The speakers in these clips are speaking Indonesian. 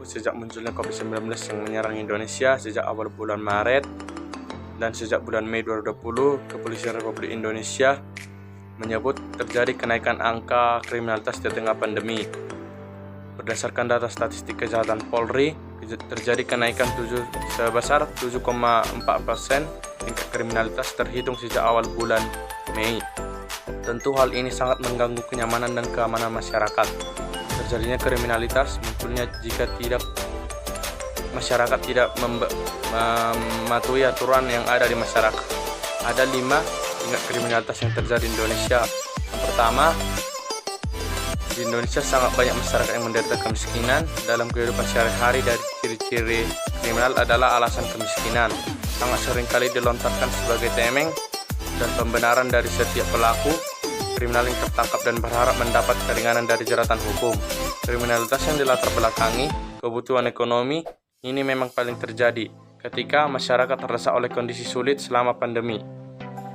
sejak munculnya COVID-19 yang menyerang Indonesia sejak awal bulan Maret dan sejak bulan Mei 2020, Kepolisian Republik Indonesia menyebut terjadi kenaikan angka kriminalitas di tengah pandemi. Berdasarkan data statistik kejahatan Polri, terjadi kenaikan sebesar 7,4% tingkat kriminalitas terhitung sejak awal bulan Mei. Tentu hal ini sangat mengganggu kenyamanan dan keamanan masyarakat. Terjadinya kriminalitas munculnya jika masyarakat tidak mematuhi aturan yang ada di masyarakat. Ada 5 tingkat kriminalitas yang terjadi di Indonesia. Yang pertama, di Indonesia sangat banyak masyarakat yang menderita kemiskinan. Dalam kehidupan sehari-hari, dari ciri-ciri kriminal adalah alasan kemiskinan. Sangat seringkali dilontarkan sebagai temeng dan pembenaran dari setiap pelaku kriminal yang tertangkap dan berharap mendapat keringanan dari jeratan hukum. Kriminalitas yang dilatar belakangi kebutuhan ekonomi ini memang paling terjadi ketika masyarakat terdesak oleh kondisi sulit selama pandemi.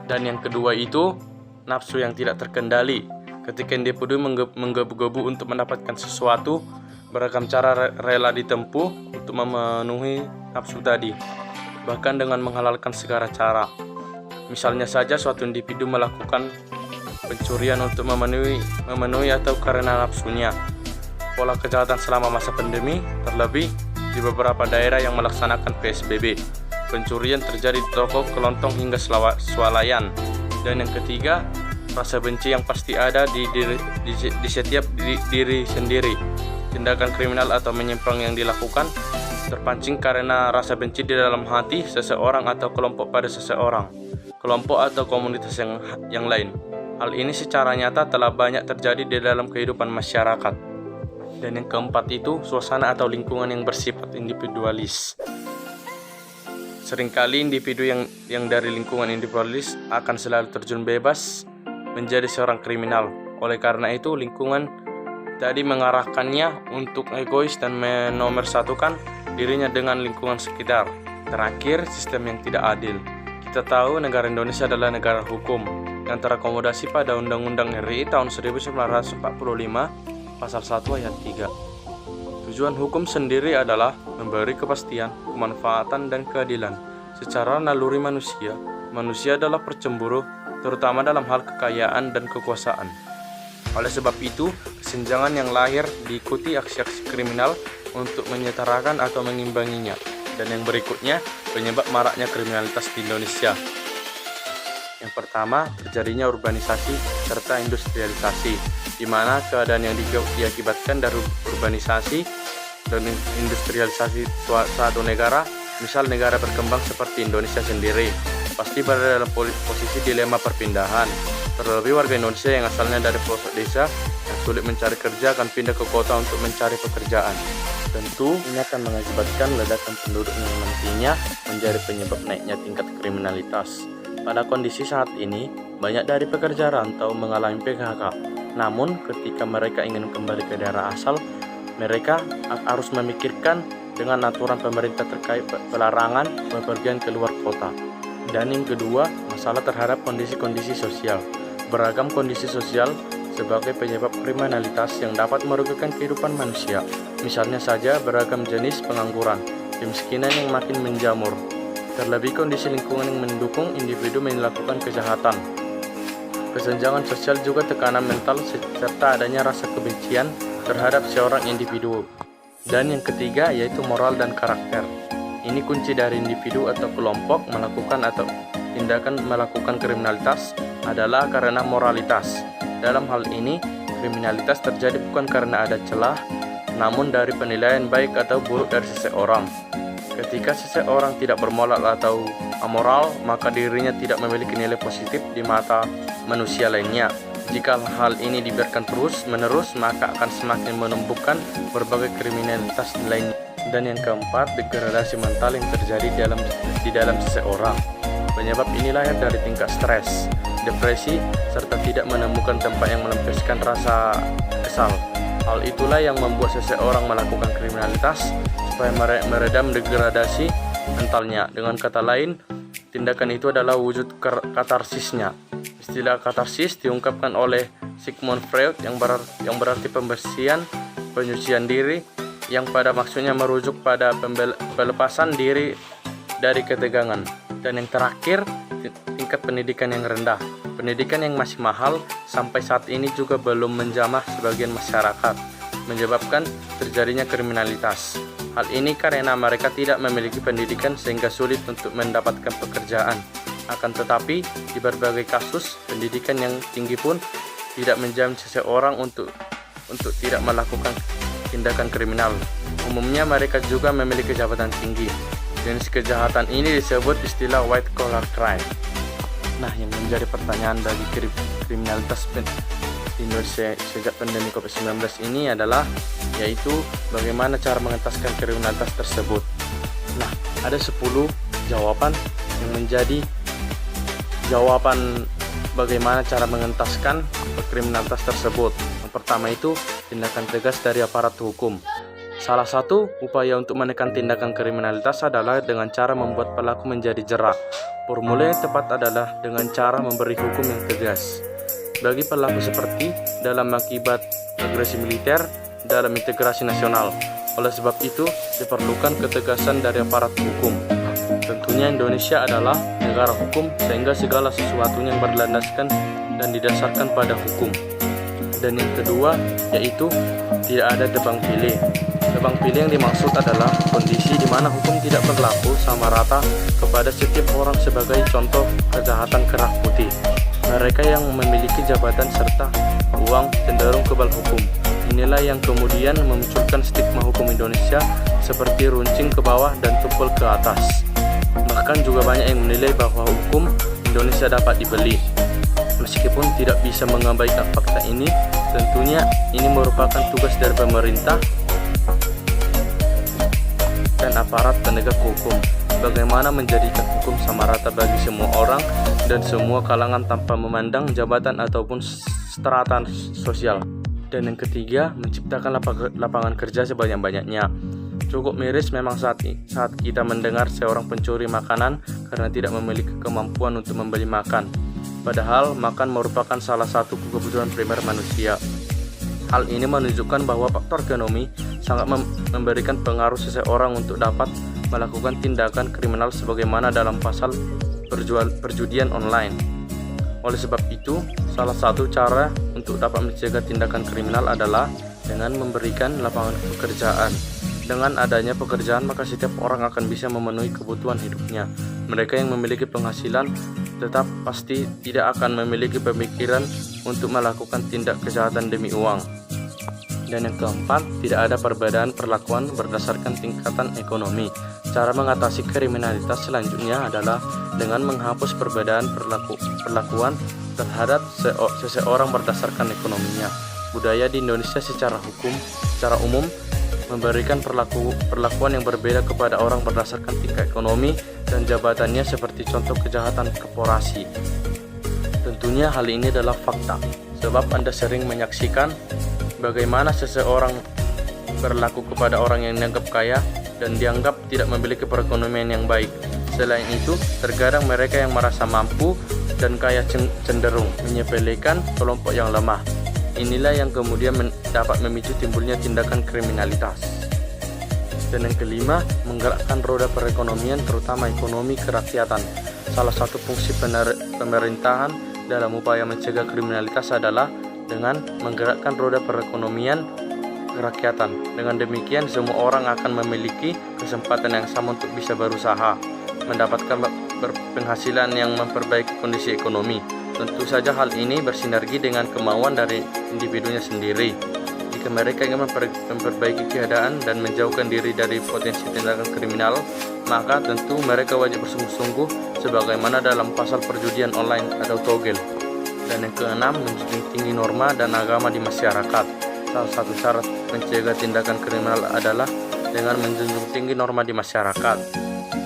Dan yang kedua itu nafsu yang tidak terkendali. Ketika individu menggebu-gebu untuk mendapatkan sesuatu, beragam cara rela ditempuh untuk memenuhi nafsu tadi, bahkan dengan menghalalkan segala cara. Misalnya saja suatu individu melakukan pencurian untuk memenuhi atau karena nafsunya. Pola kejahatan selama masa pandemi, terlebih di beberapa daerah yang melaksanakan PSBB. Pencurian terjadi di toko, kelontong hingga swalayan. Dan yang ketiga, rasa benci yang pasti ada di setiap diri sendiri. Tindakan kriminal atau menyimpang yang dilakukan terpancing karena rasa benci di dalam hati seseorang atau kelompok pada seseorang, kelompok atau komunitas yang lain. Hal ini secara nyata telah banyak terjadi di dalam kehidupan masyarakat. Dan yang keempat itu, suasana atau lingkungan yang bersifat individualis. Seringkali individu yang dari lingkungan individualis akan selalu terjun bebas menjadi seorang kriminal. Oleh karena itu, lingkungan tadi mengarahkannya untuk egois dan menomorsatukan dirinya dengan lingkungan sekitar. Terakhir, sistem yang tidak adil. Kita tahu negara Indonesia adalah negara hukum yang terakomodasi pada Undang-Undang RI tahun 1945 pasal 1 ayat 3. Tujuan hukum sendiri adalah memberi kepastian, kemanfaatan, dan keadilan. Secara naluri manusia adalah percemburu, terutama dalam hal kekayaan dan kekuasaan. Oleh sebab itu, kesenjangan yang lahir diikuti aksi-aksi kriminal untuk menyetarakan atau mengimbanginya. Dan yang berikutnya, penyebab maraknya kriminalitas di Indonesia. Yang pertama, terjadinya urbanisasi serta industrialisasi, di mana keadaan yang diakibatkan dari urbanisasi dan industrialisasi suatu negara, misal negara berkembang seperti Indonesia sendiri, pasti berada dalam posisi dilema perpindahan. Terlebih warga Indonesia yang asalnya dari pelosok desa yang sulit mencari kerja akan pindah ke kota untuk mencari pekerjaan. Tentu ini akan mengakibatkan ledakan penduduk yang nantinya menjadi penyebab naiknya tingkat kriminalitas. Pada kondisi saat ini, banyak dari pekerja rantau mengalami PHK. Namun, ketika mereka ingin kembali ke daerah asal, mereka harus memikirkan dengan aturan pemerintah terkait pelarangan bepergian keluar kota. Dan yang kedua, masalah terhadap kondisi-kondisi sosial. Beragam kondisi sosial sebagai penyebab kriminalitas yang dapat merugikan kehidupan manusia. Misalnya saja beragam jenis pengangguran, kemiskinan yang makin menjamur, terlebih kondisi lingkungan yang mendukung individu melakukan kejahatan. Kesenjangan sosial juga tekanan mental serta adanya rasa kebencian terhadap seorang individu. Dan yang ketiga yaitu moral dan karakter. Ini kunci dari individu atau kelompok melakukan kriminalitas adalah karena moralitas. Dalam hal ini, kriminalitas terjadi bukan karena ada celah, namun dari penilaian baik atau buruk dari seseorang. Ketika seseorang tidak bermoral atau amoral, maka dirinya tidak memiliki nilai positif di mata manusia lainnya. Jika hal ini dibiarkan terus-menerus, maka akan semakin menumbuhkan berbagai kriminalitas lainnya. Dan yang keempat, degradasi mental yang terjadi di dalam seseorang. Penyebab ini lahir dari tingkat stres, depresi, serta tidak menemukan tempat yang melampiaskan rasa kesal. Hal itulah yang membuat seseorang melakukan kriminalitas supaya meredam degradasi mentalnya. Dengan kata lain, tindakan itu adalah wujud katarsisnya. Istilah katarsis diungkapkan oleh Sigmund Freud yang berarti pembersihan, penyucian diri, yang pada maksudnya merujuk pada pelepasan diri dari ketegangan. Dan yang terakhir, tingkat pendidikan yang rendah. Pendidikan yang masih mahal sampai saat ini juga belum menjamah sebagian masyarakat, menyebabkan terjadinya kriminalitas. Hal ini karena mereka tidak memiliki pendidikan sehingga sulit untuk mendapatkan pekerjaan. Akan tetapi, di berbagai kasus, pendidikan yang tinggi pun tidak menjamin seseorang untuk tidak melakukan tindakan kriminal. Umumnya mereka juga memiliki jabatan tinggi. Jenis kejahatan ini disebut istilah white collar crime. Nah, yang menjadi pertanyaan bagi kriminalitas di Indonesia sejak pandemi COVID-19 ini adalah yaitu bagaimana cara mengentaskan kriminalitas tersebut. Nah, ada 10 jawaban yang menjadi jawaban bagaimana cara mengentaskan kriminalitas tersebut. Yang pertama itu tindakan tegas dari aparat hukum. Salah satu upaya untuk menekan tindakan kriminalitas adalah dengan cara membuat pelaku menjadi jera. Formula yang tepat adalah dengan cara memberi hukum yang tegas bagi pelaku seperti dalam akibat agresi militer dalam integrasi nasional. Oleh sebab itu, diperlukan ketegasan dari aparat hukum. Tentunya Indonesia adalah negara hukum sehingga segala sesuatunya yang berlandaskan dan didasarkan pada hukum. Dan yang kedua yaitu tidak ada tebang pilih. Tebang pilih yang dimaksud adalah kondisi di mana hukum tidak berlaku sama rata kepada setiap orang sebagai contoh kejahatan kerah putih. Mereka yang memiliki jabatan serta uang cenderung kebal hukum. Inilah yang kemudian memunculkan stigma hukum Indonesia seperti runcing ke bawah dan tumpul ke atas. Bahkan juga banyak yang menilai bahwa hukum Indonesia dapat dibeli. Meskipun tidak bisa mengabaikan fakta ini, tentunya ini merupakan tugas dari pemerintah dan aparat penegak hukum. Bagaimana menjadikan hukum sama rata bagi semua orang dan semua kalangan tanpa memandang jabatan ataupun strata sosial. Dan yang ketiga, menciptakan lapangan kerja sebanyak-banyaknya. Cukup miris memang saat kita mendengar seorang pencuri makanan karena tidak memiliki kemampuan untuk membeli makan. Padahal makan merupakan salah satu kebutuhan primer manusia. Hal ini menunjukkan bahwa faktor ekonomi sangat memberikan pengaruh seseorang untuk dapat melakukan tindakan kriminal sebagaimana dalam pasal perjudian online. Oleh sebab itu, salah satu cara untuk dapat mencegah tindakan kriminal adalah dengan memberikan lapangan pekerjaan. Dengan adanya pekerjaan, maka setiap orang akan bisa memenuhi kebutuhan hidupnya. Mereka yang memiliki penghasilan tetap pasti tidak akan memiliki pemikiran untuk melakukan tindak kejahatan demi uang. Dan yang keempat, tidak ada perbedaan perlakuan berdasarkan tingkatan ekonomi. Cara mengatasi kriminalitas selanjutnya adalah dengan menghapus perbedaan perlakuan terhadap seseorang berdasarkan ekonominya. Budaya di Indonesia secara umum memberikan perlakuan yang berbeda kepada orang berdasarkan tingkat ekonomi dan jabatannya seperti contoh kejahatan korporasi. Tentunya hal ini adalah fakta, sebab Anda sering menyaksikan bagaimana seseorang berlaku kepada orang yang dianggap kaya dan dianggap tidak memiliki perekonomian yang baik. Selain itu, terkadang mereka yang merasa mampu dan kaya cenderung menyepelekan kelompok yang lemah. Inilah yang kemudian dapat memicu timbulnya tindakan kriminalitas. Dan yang kelima, menggerakkan roda perekonomian terutama ekonomi kerakyatan. Salah satu fungsi pemerintahan dalam upaya mencegah kriminalitas adalah dengan menggerakkan roda perekonomian kerakyatan. Dengan demikian, semua orang akan memiliki kesempatan yang sama untuk bisa berusaha, mendapatkan penghasilan yang memperbaiki kondisi ekonomi. Tentu saja hal ini bersinergi dengan kemauan dari individunya sendiri. Jika mereka ingin memperbaiki keadaan dan menjauhkan diri dari potensi tindakan kriminal, maka tentu mereka wajib bersungguh-sungguh sebagaimana dalam pasal perjudian online atau togel. Dan yang keenam, menjunjung tinggi norma dan agama di masyarakat. Salah satu syarat mencegah tindakan kriminal adalah dengan menjunjung tinggi norma di masyarakat.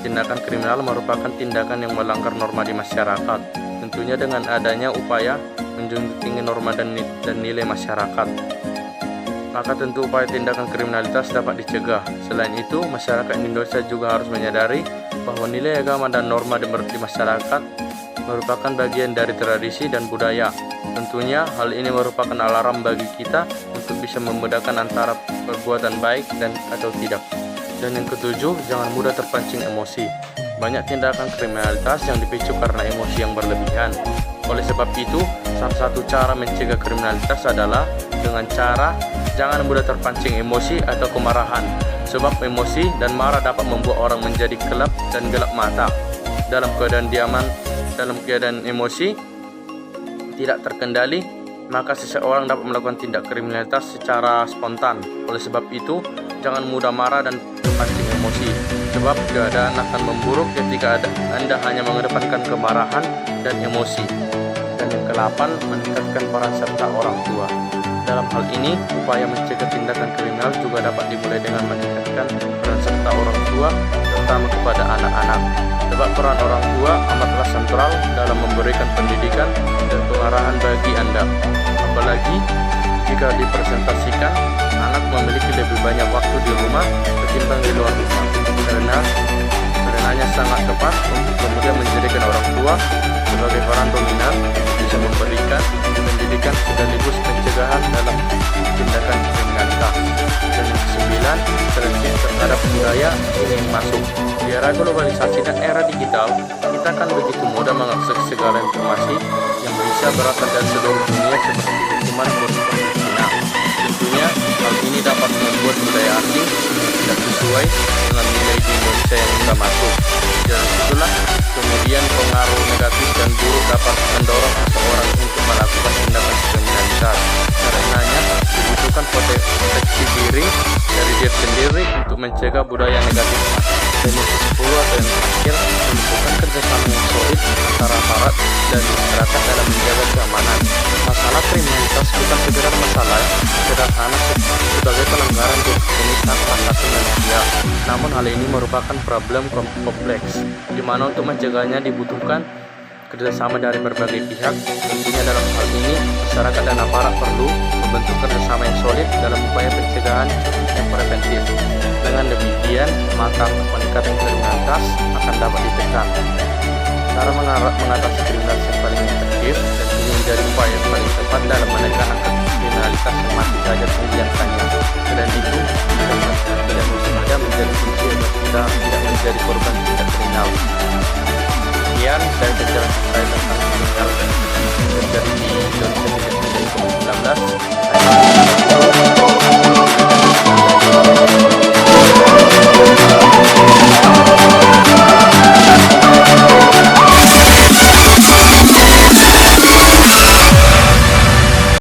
Tindakan kriminal merupakan tindakan yang melanggar norma di masyarakat. Tentunya dengan adanya upaya menjunjung tinggi norma dan nilai masyarakat, maka tentu upaya tindakan kriminalitas dapat dicegah. Selain itu, masyarakat Indonesia juga harus menyadari bahwa nilai agama dan norma di masyarakat merupakan bagian dari tradisi dan budaya. Tentunya hal ini merupakan alarm bagi kita untuk bisa membedakan antara perbuatan baik dan atau tidak. Dan yang ketujuh, jangan mudah terpancing emosi. Banyak tindakan kriminalitas yang dipicu karena emosi yang berlebihan. Oleh sebab itu, salah satu cara mencegah kriminalitas adalah dengan cara jangan mudah terpancing emosi atau kemarahan. Sebab emosi dan marah dapat membuat orang menjadi gelap dan gelap mata. Dalam keadaan emosi tidak terkendali, maka seseorang dapat melakukan tindak kriminalitas secara spontan. Oleh sebab itu, jangan mudah marah dan terpancing emosi, sebab keadaan akan memburuk ketika Anda hanya mengedepankan kemarahan dan emosi. Dan yang ke-8, meningkatkan peran serta orang tua. Dalam hal ini, upaya mencegah tindakan kriminal juga dapat dimulai dengan meningkatkan peran serta orang tua, terutama kepada anak-anak. Sebab peran orang tua amatlah sentral dalam memberikan pendidikan dan pengarahan bagi Anda. Apalagi jika dipresentasikan, anak memiliki lebih banyak waktu di rumah ketimbang di luar rumah. Karenanya sangat tepat untuk kemudian menjadikan orang tua sebagai peran dominan, bisa memberikan pendidikan sekaligus pencegahan dalam tindakan kriminalitas. Dan yang ke-9, seleksi terhadap budaya ini masuk. Di era globalisasi dan era digital, kita akan begitu mudah mengakses segala informasi yang bisa berasal dari seluruh dunia seperti hukuman korupsi Cina. Tentunya hal ini dapat membuat budaya asing tidak sesuai dengan nilai di Indonesia yang kita masuk. Dan itulah kemudian pengaruh negatif dan buruk dapat mendorong seseorang untuk melakukan tindakan kriminalitas. Karenanya dibutuhkan proteksi diri dari diri sendiri untuk mencegah budaya negatif. Dan yang ke-10 atau yang terakhir, menentukan kerjasama yang solid antara aparat dan masyarakat dalam menjaga keamanan. Masalah kriminalitas bukan sekedar masalah sederhana sebagai pelanggaran jenis hak asasi manusia. Namun hal ini merupakan problem kompleks, di mana untuk mencegahnya dibutuhkan kerjasama dari berbagai pihak. Tentunya dalam hal ini, masyarakat dan aparat perlu membentuk kerjasama yang solid dalam upaya pencegahan yang preventif. Dengan demikian, maka peningkatan kriminalitas akan dapat ditekan. Cara mengatasi kriminalitas yang paling efektif dan ini menjadi upaya yang paling tepat dalam menekan angka kriminalitas yang masih saja tinggi angkanya. Selain itu, tidak waspada menjadi kunci agar kita tidak menjadi korban tindak kriminal. Sekian, saya jelaskan tentang kriminal yang terjadi di Indonesia.